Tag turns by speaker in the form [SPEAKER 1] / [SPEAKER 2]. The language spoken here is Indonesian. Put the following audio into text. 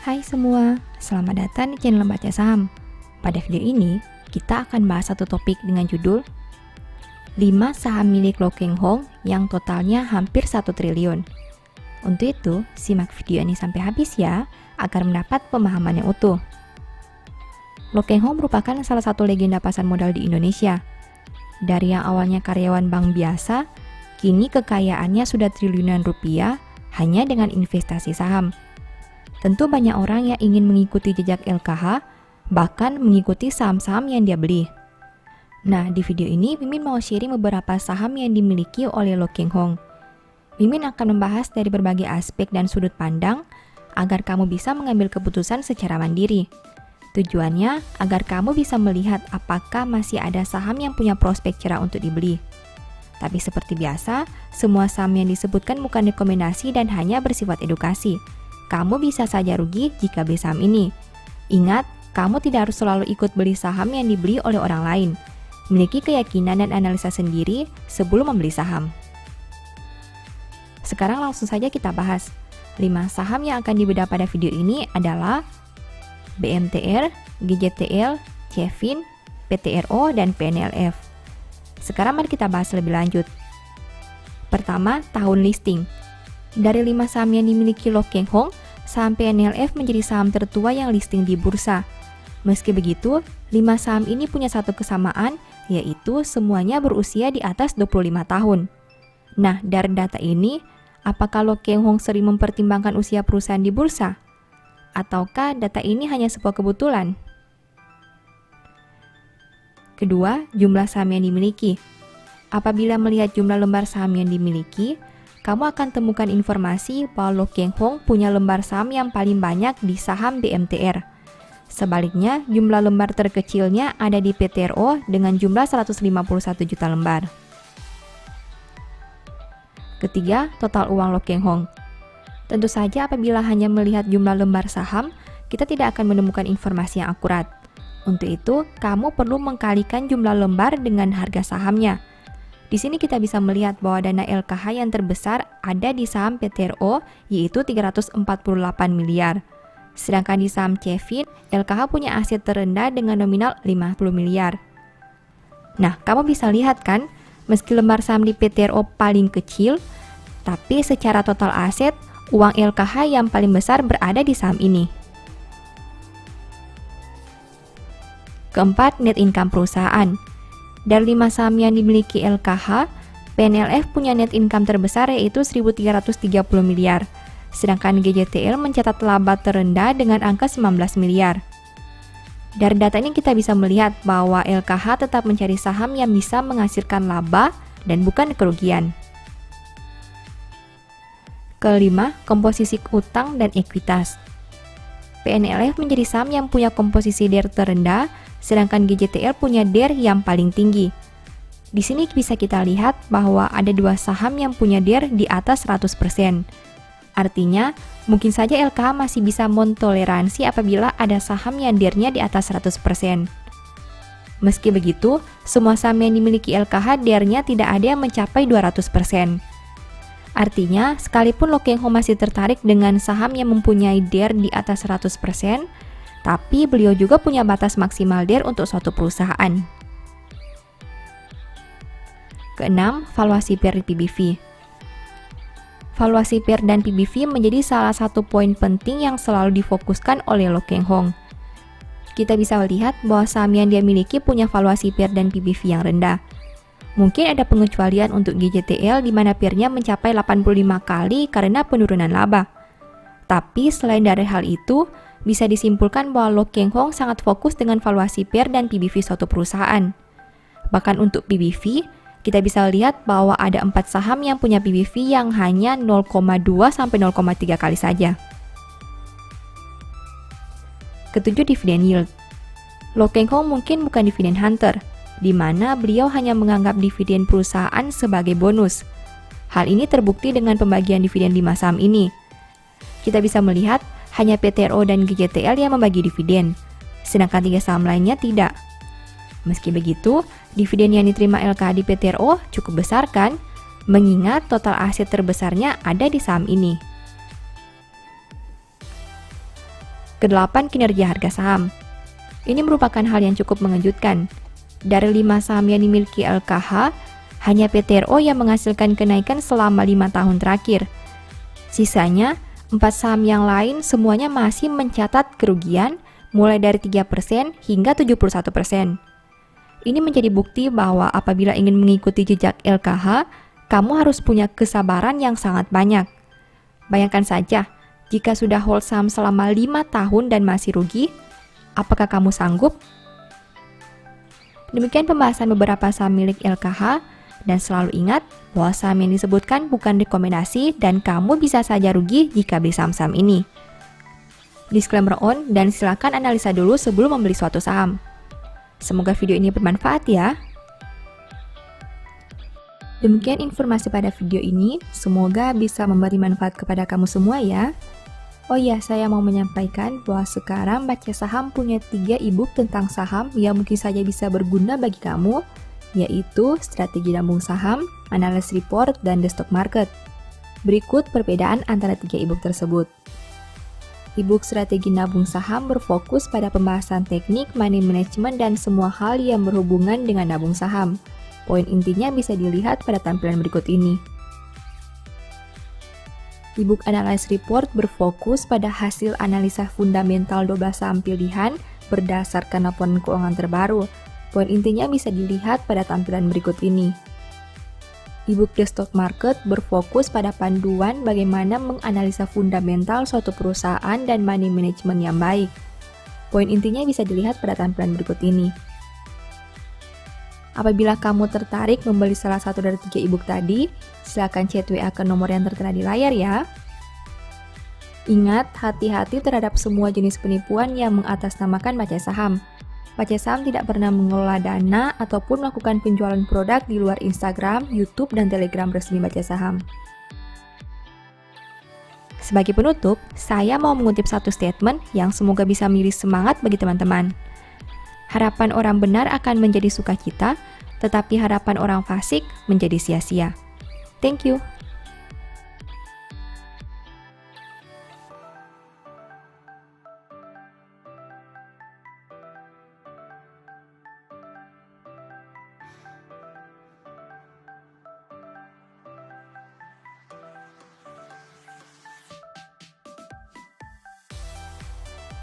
[SPEAKER 1] Hai semua, selamat datang di channel Baca Saham. Pada video ini, kita akan bahas satu topik dengan judul 5 saham milik Lo Keng Hong yang totalnya hampir 1 triliun. Untuk itu, simak video ini sampai habis ya, agar mendapat pemahaman yang utuh. Lo Keng Hong merupakan salah satu legenda pasar modal di Indonesia. Dari yang awalnya karyawan bank biasa, kini kekayaannya sudah triliunan rupiah hanya dengan investasi saham. Tentu banyak orang yang ingin mengikuti jejak LKH, bahkan mengikuti saham-saham yang dia beli. Nah, di video ini Mimin mau sharing beberapa saham yang dimiliki oleh Lo Keng Hong. Mimin akan membahas dari berbagai aspek dan sudut pandang agar kamu bisa mengambil keputusan secara mandiri. Tujuannya agar kamu bisa melihat apakah masih ada saham yang punya prospek cerah untuk dibeli. Tapi seperti biasa, semua saham yang disebutkan bukan rekomendasi dan hanya bersifat edukasi. Kamu bisa saja rugi jika beli saham ini. Ingat, kamu tidak harus selalu ikut beli saham yang dibeli oleh orang lain. Miliki keyakinan dan analisa sendiri sebelum membeli saham. Sekarang langsung saja kita bahas. 5 saham yang akan dibedah pada video ini adalah BMTR, GJTL, Cevin, PTRO, dan PNLF. Sekarang mari kita bahas lebih lanjut. Pertama, tahun listing. Dari 5 saham yang dimiliki Lo Keng Hong, saham PNLF menjadi saham tertua yang listing di bursa. Meski begitu, 5 saham ini punya satu kesamaan, yaitu semuanya berusia di atas 25 tahun. Nah, dari data ini, apakah Lo Keng Hong sering mempertimbangkan usia perusahaan di bursa? Ataukah data ini hanya sebuah kebetulan? Kedua, jumlah saham yang dimiliki. Apabila melihat jumlah lembar saham yang dimiliki, kamu akan temukan informasi bahwa Lo Keng Hong punya lembar saham yang paling banyak di saham BMTR. Sebaliknya, jumlah lembar terkecilnya ada di PTRO dengan jumlah 151 juta lembar. Ketiga, total uang Lo Keng Hong. Tentu saja apabila hanya melihat jumlah lembar saham, kita tidak akan menemukan informasi yang akurat. Untuk itu, kamu perlu mengkalikan jumlah lembar dengan harga sahamnya. Di sini kita bisa melihat bahwa dana LKH yang terbesar ada di saham PTRO, yaitu 348 miliar. Sedangkan di saham Cevin, LKH punya aset terendah dengan nominal 50 miliar. Nah, kamu bisa lihat kan, meski lembar saham di PTRO paling kecil, tapi secara total aset, uang LKH yang paling besar berada di saham ini. Keempat, net income perusahaan. Dari 5 saham yang dimiliki LKH, PNLF punya net income terbesar yaitu 1.330 miliar. Sedangkan GJTL mencatat laba terendah dengan angka 19 miliar. Dari data ini kita bisa melihat bahwa LKH tetap mencari saham yang bisa menghasilkan laba dan bukan kerugian. Kelima, komposisi utang dan ekuitas. PNLF menjadi saham yang punya komposisi DER terendah, sedangkan GJTL punya DER yang paling tinggi. Di sini bisa kita lihat bahwa ada 2 saham yang punya DER di atas 100%. Artinya, mungkin saja LKH masih bisa mentoleransi apabila ada saham yang DER-nya di atas 100%. Meski begitu, semua saham yang dimiliki LKH DER-nya tidak ada yang mencapai 200%. Artinya, sekalipun Lo Keng Hong masih tertarik dengan saham yang mempunyai DER di atas 100%, tapi beliau juga punya batas maksimal DER untuk suatu perusahaan. Keenam, valuasi PER dan PBV. Valuasi PER dan PBV menjadi salah satu poin penting yang selalu difokuskan oleh Lo Keng Hong. Kita bisa lihat bahwa saham yang dia miliki punya valuasi PER dan PBV yang rendah. Mungkin ada pengecualian untuk GJTL di mana PER-nya mencapai 85 kali karena penurunan laba. Tapi selain dari hal itu, bisa disimpulkan bahwa Lo Keng Hong sangat fokus dengan valuasi PER dan PBV suatu perusahaan. Bahkan untuk PBV, kita bisa lihat bahwa ada 4 saham yang punya PBV yang hanya 0,2 sampai 0,3 kali saja. Ketujuh, dividend yield. Lo Keng Hong mungkin bukan dividend hunter, di mana beliau hanya menganggap dividen perusahaan sebagai bonus. Hal ini terbukti dengan pembagian dividen 5 saham ini. Kita bisa melihat hanya PTRO dan GJTL yang membagi dividen, sedangkan 3 saham lainnya tidak. Meski begitu, dividen yang diterima LKH di PTRO cukup besar kan? Mengingat total aset terbesarnya ada di saham ini. Kedelapan, kinerja harga saham. Ini merupakan hal yang cukup mengejutkan. Dari 5 saham yang dimiliki LKH, hanya PTRO yang menghasilkan kenaikan selama 5 tahun terakhir. Sisanya, 4 saham yang lain semuanya masih mencatat kerugian mulai dari 3% hingga 71%. Ini menjadi bukti bahwa apabila ingin mengikuti jejak LKH, kamu harus punya kesabaran yang sangat banyak. Bayangkan saja, jika sudah hold saham selama 5 tahun dan masih rugi, apakah kamu sanggup? Demikian pembahasan beberapa saham milik LKH, dan selalu ingat bahwa saham yang disebutkan bukan rekomendasi dan kamu bisa saja rugi jika beli saham-saham ini. Disclaimer on, dan silakan analisa dulu sebelum membeli suatu saham. Semoga video ini bermanfaat ya. Demikian informasi pada video ini, semoga bisa memberi manfaat kepada kamu semua ya. Oh iya, saya mau menyampaikan bahwa sekarang Baca Saham punya 3 e-book tentang saham yang mungkin saja bisa berguna bagi kamu, yaitu Strategi Nabung Saham, Analysis Report, dan The Stock Market. Berikut perbedaan antara 3 e-book tersebut. E-book Strategi Nabung Saham berfokus pada pembahasan teknik, money management, dan semua hal yang berhubungan dengan nabung saham. Poin intinya bisa dilihat pada tampilan berikut ini. E-book Analysis Report berfokus pada hasil analisa fundamental 12 saham pilihan berdasarkan laporan keuangan terbaru. Poin intinya bisa dilihat pada tampilan berikut ini. E-book The Stock Market berfokus pada panduan bagaimana menganalisa fundamental suatu perusahaan dan money management yang baik. Poin intinya bisa dilihat pada tampilan berikut ini. Apabila kamu tertarik membeli salah satu dari 3 e-book tadi, silakan chat WA ke nomor yang tertera di layar ya. Ingat, hati-hati terhadap semua jenis penipuan yang mengatasnamakan Baca Saham. Baca Saham tidak pernah mengelola dana ataupun melakukan penjualan produk di luar Instagram, YouTube, dan Telegram resmi Baca Saham. Sebagai penutup, saya mau mengutip satu statement yang semoga bisa menjadi semangat bagi teman-teman. Harapan orang benar akan menjadi sukacita, tetapi harapan orang fasik menjadi sia-sia. Thank you.